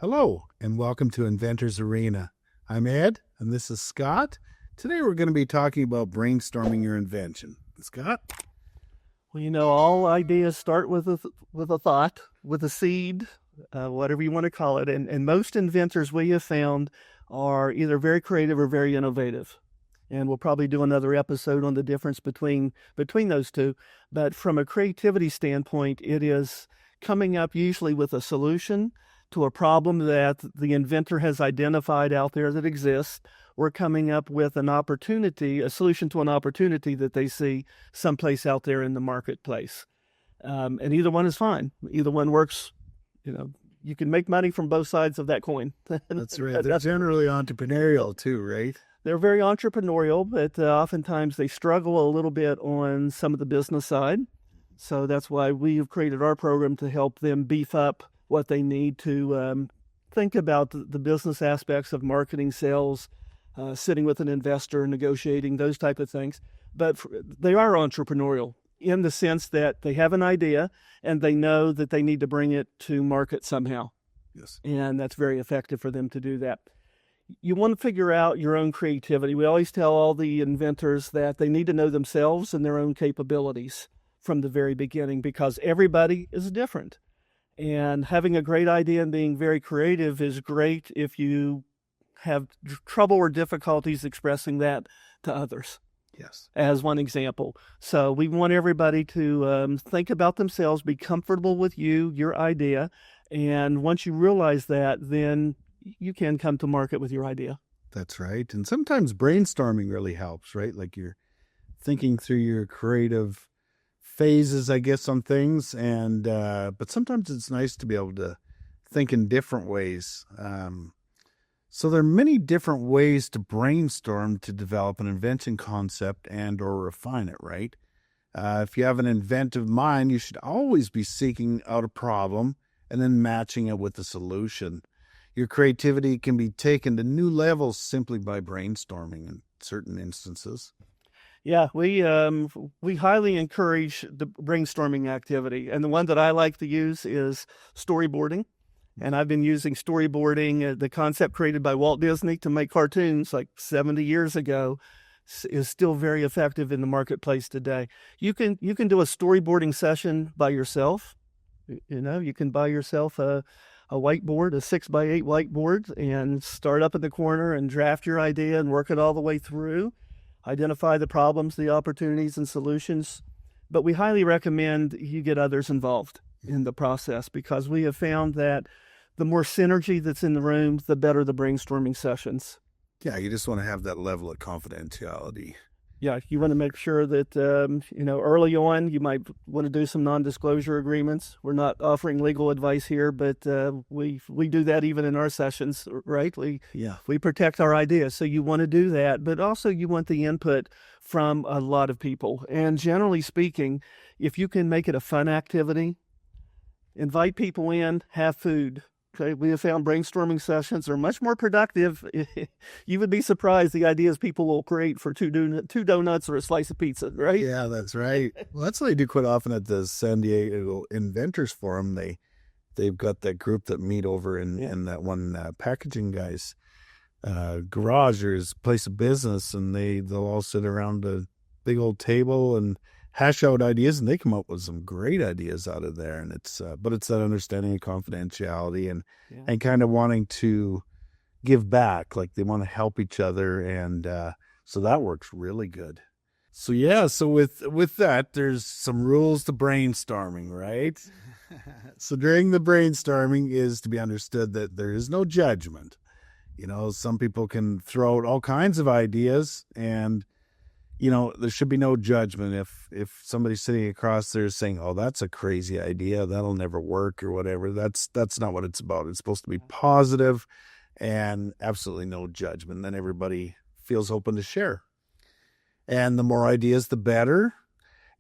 Hello, and welcome to Inventors Arena. I'm Ed, and this is Scott. Today we're going to be talking about brainstorming your invention. Scott? Well, all ideas start with a thought, with a seed, whatever you want to call it. And most inventors we have found are either very creative or very innovative. And we'll probably do another episode on the difference between those two. But from a creativity standpoint, it is coming up usually with a solution to a problem that the inventor has identified out there that exists. We're coming up with an opportunity, a solution to an opportunity that they see someplace out there in the marketplace. And either one is fine. Either one works. You can make money from both sides of that coin. That's right. They're generally entrepreneurial too, right? They're very entrepreneurial, but oftentimes they struggle a little bit on some of the business side. So that's why we've created our program to help them beef up what they need to think about the business aspects of marketing, sales, sitting with an investor, negotiating, those type of things. But they are entrepreneurial in the sense that they have an idea and they know that they need to bring it to market somehow. Yes. And that's very effective for them to do that. You want to figure out your own creativity. We always tell all the inventors that they need to know themselves and their own capabilities from the very beginning because everybody is different. And having a great idea and being very creative is great if you have trouble or difficulties expressing that to others. Yes. As one example. So we want everybody to think about themselves, be comfortable with your idea. And once you realize that, then you can come to market with your idea. That's right. And sometimes brainstorming really helps, right? Like you're thinking through your creative phases, I guess, on things. And but sometimes it's nice to be able to think in different ways. So there are many different ways to brainstorm to develop an invention concept and or refine it, right? If you have an inventive mind, you should always be seeking out a problem and then matching it with a solution. Your creativity can be taken to new levels simply by brainstorming in certain instances. Yeah, we highly encourage the brainstorming activity. And the one that I like to use is storyboarding. And I've been using storyboarding, the concept created by Walt Disney to make cartoons like 70 years ago is still very effective in the marketplace today. You can do a storyboarding session by yourself. You can buy yourself a whiteboard, a 6x8 whiteboard, and start up in the corner and draft your idea and work it all the way through. Identify the problems, the opportunities, and solutions. But we highly recommend you get others involved in the process because we have found that the more synergy that's in the room, the better the brainstorming sessions. Yeah, you just want to have that level of confidentiality. Yeah, you want to make sure that, early on, you might want to do some non-disclosure agreements. We're not offering legal advice here, but we do that even in our sessions, right? We protect our ideas. So you want to do that, but also you want the input from a lot of people. And generally speaking, if you can make it a fun activity, invite people in, have food. Okay, we have found brainstorming sessions are much more productive. You would be surprised the ideas people will create for two donuts or a slice of pizza, right? Yeah, that's right. Well, that's what they do quite often at the San Diego Inventors Forum. They've got that group that meet over in that one packaging guy's garage or his place of business, and they'll all sit around a big old table and hash out ideas, and they come up with some great ideas out of there. And it's that understanding of confidentiality and kind of wanting to give back, like they want to help each other. And so that works really good. So with that, there's some rules to brainstorming, right? So during the brainstorming is to be understood that there is no judgment. Some people can throw out all kinds of ideas, and there should be no judgment if somebody's sitting across there saying, oh, that's a crazy idea, that'll never work or whatever. That's not what it's about. It's supposed to be positive and absolutely no judgment. Then everybody feels open to share. And the more ideas, the better.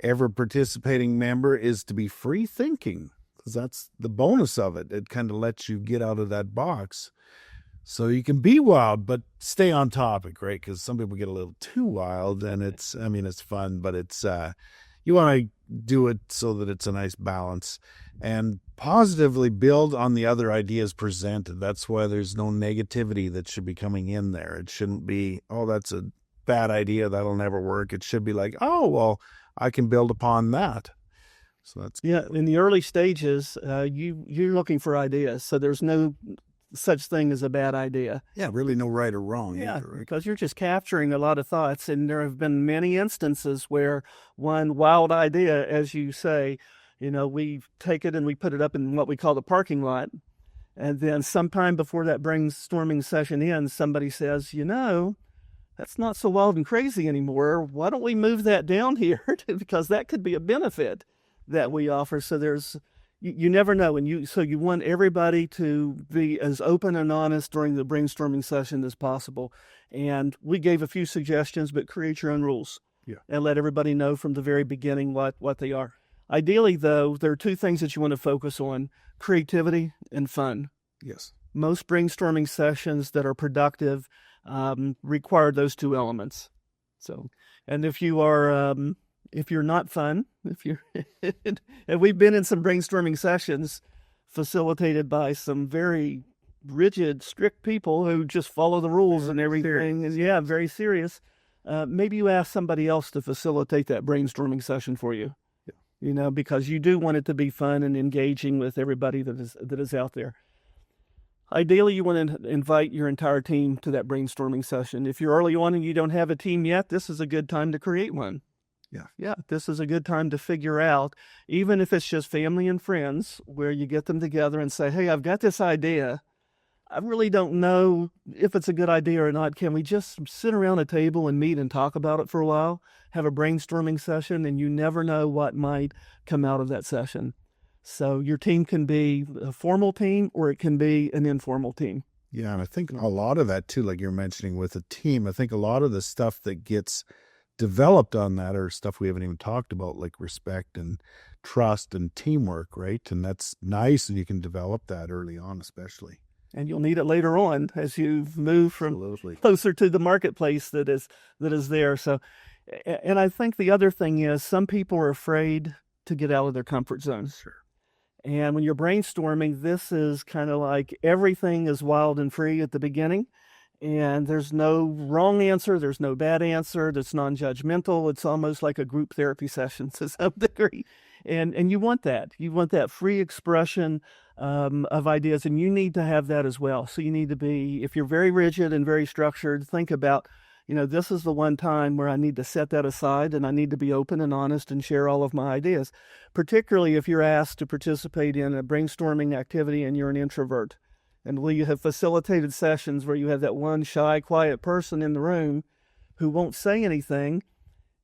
Every participating member is to be free thinking, because that's the bonus of it. It kind of lets you get out of that box. So you can be wild, but stay on topic, right? Because some people get a little too wild, and it's fun, but it's you want to do it so that it's a nice balance. And positively build on the other ideas presented. That's why there's no negativity that should be coming in there. It shouldn't be, oh, that's a bad idea, that'll never work. It should be like, oh, well, I can build upon that. So that's in the early stages, you're looking for ideas, so there's no such thing as a bad idea. Yeah, really no right or wrong. Yeah, either, right? because you're just capturing a lot of thoughts, and there have been many instances where one wild idea, as you say, we take it and we put it up in what we call the parking lot, and then sometime before that brainstorming session ends, somebody says, that's not so wild and crazy anymore. Why don't we move that down here? Because that could be a benefit that we offer. So you never know. And you want everybody to be as open and honest during the brainstorming session as possible. And we gave a few suggestions, but create your own rules. Yeah. And let everybody know from the very beginning what they are. Ideally, though, there are two things that you want to focus on: creativity and fun. Yes. Most brainstorming sessions that are productive require those two elements. So, and if you're not fun, and we've been in some brainstorming sessions facilitated by some very rigid, strict people who just follow the rules and everything. And very serious. Maybe you ask somebody else to facilitate that brainstorming session for you. Because you do want it to be fun and engaging with everybody that is out there. Ideally, you want to invite your entire team to that brainstorming session. If you're early on and you don't have a team yet, this is a good time to create one. Yeah, this is a good time to figure out, even if it's just family and friends, where you get them together and say, hey, I've got this idea. I really don't know if it's a good idea or not. Can we just sit around a table and meet and talk about it for a while, have a brainstorming session, and you never know what might come out of that session. So your team can be a formal team or it can be an informal team. Yeah, and I think a lot of that too, like you're mentioning with a team, I think a lot of the stuff that gets developed on that are stuff we haven't even talked about, like respect and trust and teamwork, right? And that's nice, and you can develop that early on, especially. And you'll need it later on as you move from closer to the marketplace that is there. So, and I think the other thing is some people are afraid to get out of their comfort zone. Sure. And when you're brainstorming, this is kind of like everything is wild and free at the beginning. And there's no wrong answer. There's no bad answer. That's non-judgmental. It's almost like a group therapy session to some degree. And you want that. You want that free expression of ideas, and you need to have that as well. So you need to be, if you're very rigid and very structured, think about, this is the one time where I need to set that aside and I need to be open and honest and share all of my ideas, particularly if you're asked to participate in a brainstorming activity and you're an introvert. And we have facilitated sessions where you have that one shy, quiet person in the room who won't say anything,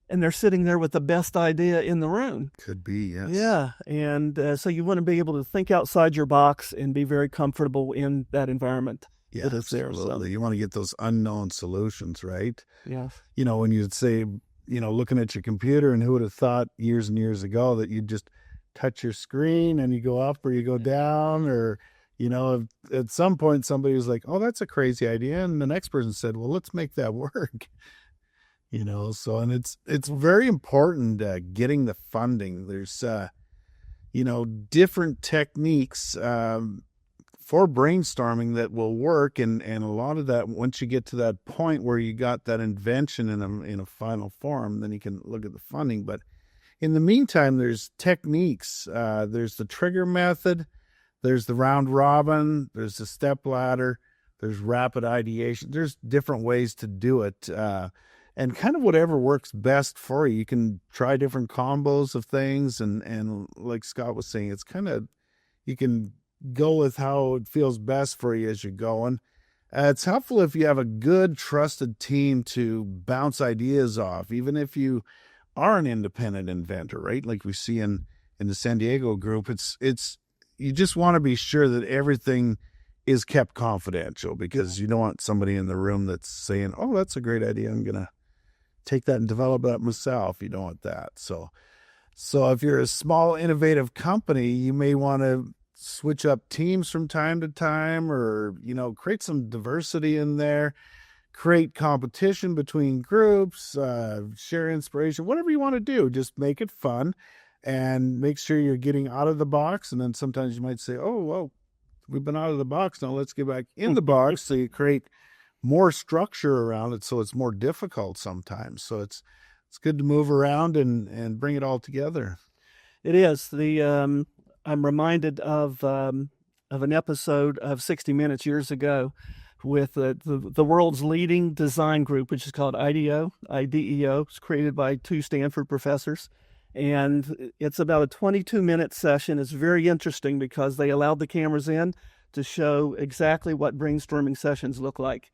and they're sitting there with the best idea in the room. Could be, yes. Yeah, and so you want to be able to think outside your box and be very comfortable in that environment. Yeah, that is there. Absolutely. So. You want to get those unknown solutions, right? Yes. When you'd say, looking at your computer, and who would have thought years and years ago that you'd just touch your screen and you go up or you go down, or at some point somebody was like, oh, that's a crazy idea. And the next person said, well, let's make that work. So, and it's very important getting the funding. There's, different techniques for brainstorming that will work. And a lot of that, once you get to that point where you got that invention in a final form, then you can look at the funding. But in the meantime, there's techniques. There's the trigger method. There's the round robin, there's the step ladder, there's rapid ideation. There's different ways to do it. And kind of whatever works best for you. You can try different combos of things. And like Scott was saying, it's kind of, you can go with how it feels best for you as you're going. It's helpful if you have a good, trusted team to bounce ideas off, even if you are an independent inventor, right? Like we see in the San Diego group, it's you just want to be sure that everything is kept confidential, because you don't want somebody in the room that's saying, oh, that's a great idea, I'm going to take that and develop that myself. You don't want that. So if you're a small, innovative company, you may want to switch up teams from time to time, or, create some diversity in there, create competition between groups, share inspiration, whatever you want to do. Just make it fun. and make sure you're getting out of the box. And then sometimes you might say, oh, well, we've been out of the box. Now let's get back in the box. So you create more structure around it. So it's more difficult sometimes. So it's good to move around and bring it all together. It is. I'm reminded of an episode of 60 Minutes years ago with the world's leading design group, which is called IDEO. It's created by 2 Stanford professors. And it's about a 22-minute session. It's very interesting because they allowed the cameras in to show exactly what brainstorming sessions look like.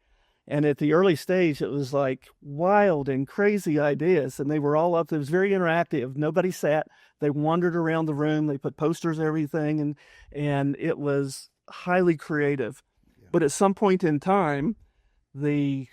And at the early stage, it was like wild and crazy ideas. And they were all up. It was very interactive. Nobody sat. They wandered around the room. They put posters, everything. And it was highly creative. Yeah. But at some point in time, I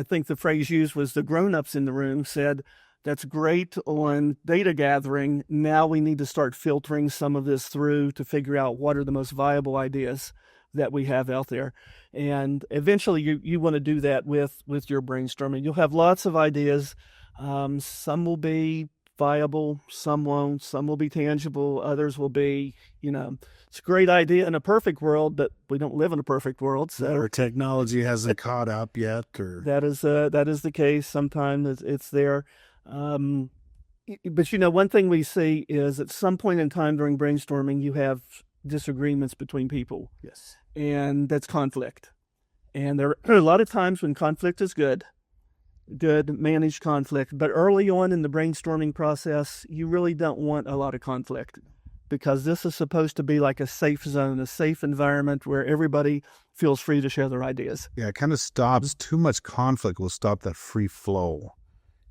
think the phrase used was the grown-ups in the room said, that's great on data gathering. Now we need to start filtering some of this through to figure out what are the most viable ideas that we have out there. And eventually you want to do that with your brainstorming. You'll have lots of ideas. Some will be viable, some won't, some will be tangible, others will be, it's a great idea in a perfect world, but we don't live in a perfect world. So or technology hasn't caught up yet. Or that is the case. Sometimes it's there. But one thing we see is at some point in time during brainstorming, you have disagreements between people. Yes. And that's conflict. And there are a lot of times when conflict is good managed conflict. But early on in the brainstorming process, you really don't want a lot of conflict because this is supposed to be like a safe zone, a safe environment where everybody feels free to share their ideas. Yeah, it kind of stops. Too much conflict will stop that free flow.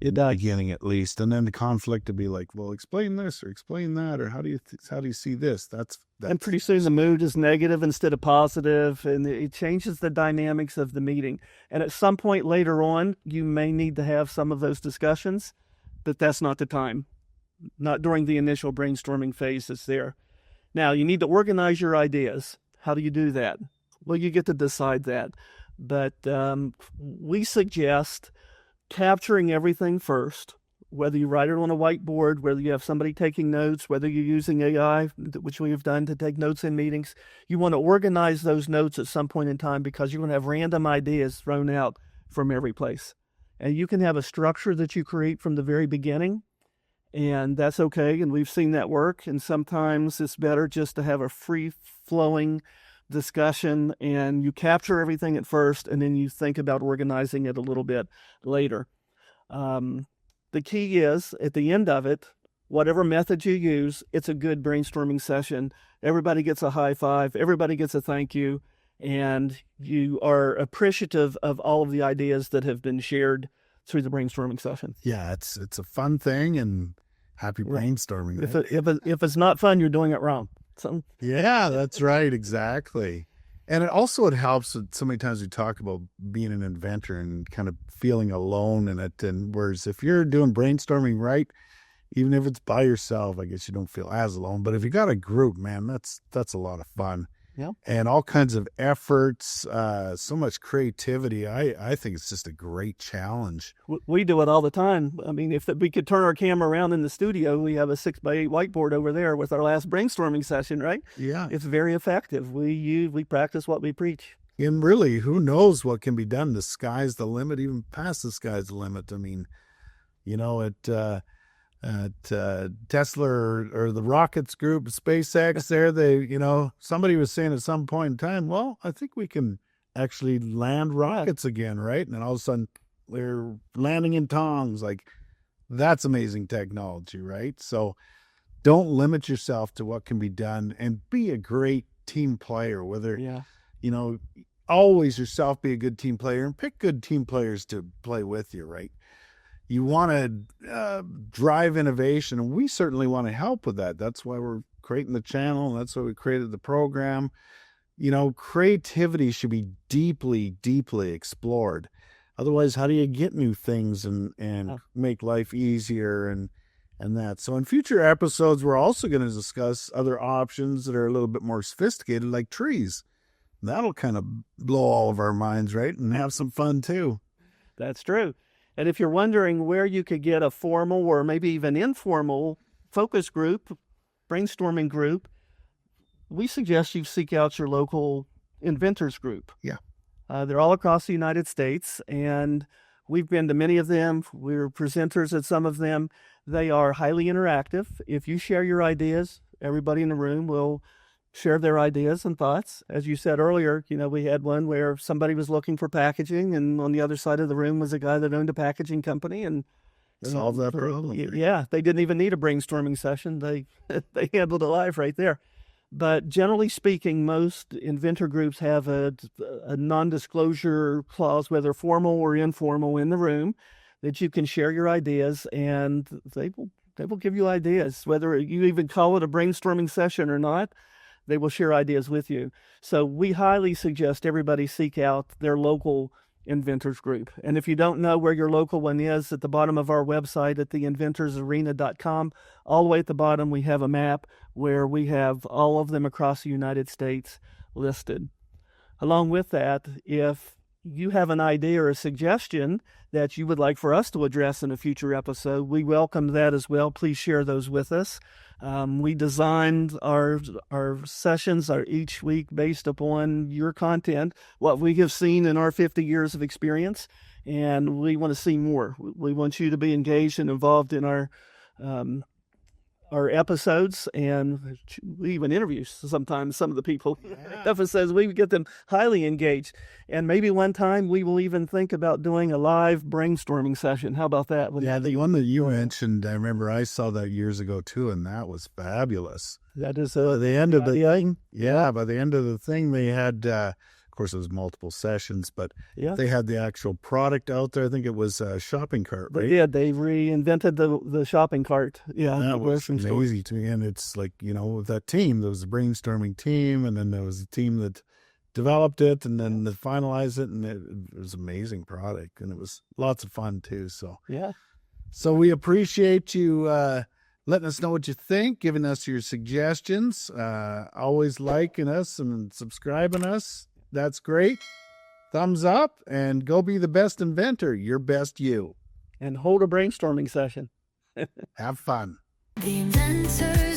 It does. Beginning at least, and then the conflict to be like, well, explain this or explain that, or how do you see this? That's and pretty soon the mood is negative instead of positive, and it changes the dynamics of the meeting. And at some point later on, you may need to have some of those discussions, but that's not the time. Not during the initial brainstorming phase that's there. Now, you need to organize your ideas. How do you do that? Well, you get to decide that. But we suggest capturing everything first, whether you write it on a whiteboard, whether you have somebody taking notes, whether you're using AI, which we have done to take notes in meetings. You want to organize those notes at some point in time because you're going to have random ideas thrown out from every place. And you can have a structure that you create from the very beginning, and that's okay, and we've seen that work. And sometimes it's better just to have a free-flowing discussion, and you capture everything at first, and then you think about organizing it a little bit later. The key is, at the end of it, whatever method you use, it's a good brainstorming session. Everybody gets a high five, everybody gets a thank you, and you are appreciative of all of the ideas that have been shared through the brainstorming session. Yeah, it's a fun thing, and happy brainstorming. Right? If it's not fun, you're doing it wrong. So yeah, that's right, exactly. And it helps that so many times we talk about being an inventor and kind of feeling alone in it. And whereas if you're doing brainstorming right, even if it's by yourself, I guess you don't feel as alone. But if you got a group, man, that's a lot of fun. Yeah. And all kinds of efforts, so much creativity. I think it's just a great challenge. We do it all the time. I mean, if we could turn our camera around in the studio, we have a 6x8 whiteboard over there with our last brainstorming session, right? Yeah. It's very effective. We practice what we preach. And really, who knows what can be done? The sky's the limit, even past the sky's the limit. I mean, at Tesla or the rockets group, SpaceX there, somebody was saying at some point in time, well, I think we can actually land rockets again, right? And then all of a sudden they're landing in tongs. Like, that's amazing technology, right? So don't limit yourself to what can be done, and be a great team player, always yourself be a good team player, and pick good team players to play with you, right? You want to drive innovation, and we certainly want to help with that. That's why we're creating the channel. That's why we created the program. Creativity should be deeply, deeply explored. Otherwise, how do you get new things and make life easier and that? So in future episodes, we're also going to discuss other options that are a little bit more sophisticated, like trees. That'll kind of blow all of our minds, right? And have some fun too. That's true. And if you're wondering where you could get a formal or maybe even informal focus group, brainstorming group, we suggest you seek out your local inventors group. Yeah. They're all across the United States, and we've been to many of them. We're presenters at some of them. They are highly interactive. If you share your ideas, everybody in the room will share their ideas and thoughts. As you said earlier, we had one where somebody was looking for packaging, and on the other side of the room was a guy that owned a packaging company, and solve that problem. Yeah, they didn't even need a brainstorming session. They handled it live right there. But generally speaking, most inventor groups have a non-disclosure clause, whether formal or informal, in the room, that you can share your ideas, and they will give you ideas. Whether you even call it a brainstorming session or not, they will share ideas with you. So we highly suggest everybody seek out their local inventors group. And if you don't know where your local one is, at the bottom of our website at theinventorsarena.com, all the way at the bottom, we have a map where we have all of them across the United States listed. Along with that, if you have an idea or a suggestion that you would like for us to address in a future episode, we welcome that as well. Please share those with us. We designed our sessions each week based upon your content, what we have seen in our 50 years of experience, and we want to see more. We want you to be engaged and involved in our episodes, and we even interview sometimes some of the people. Episodes, we get them highly engaged, and maybe one time we will even think about doing a live brainstorming session. How about that? Yeah, the one that you mentioned, I remember I saw that years ago too, and that was fabulous. That is by the end of the thing, they had, of course, it was multiple sessions, but they had the actual product out there. I think it was a shopping cart, right? Yeah, they reinvented the shopping cart. Yeah, that was amazing to me. And it's like, that team, there was a brainstorming team, and then there was a team that developed it, and then they finalized it, and it was an amazing product, and it was lots of fun too. So we appreciate you letting us know what you think, giving us your suggestions, always liking us and subscribing us. That's great. Thumbs up, and go be the best inventor, your best you. And hold a brainstorming session. Have fun. The Inventors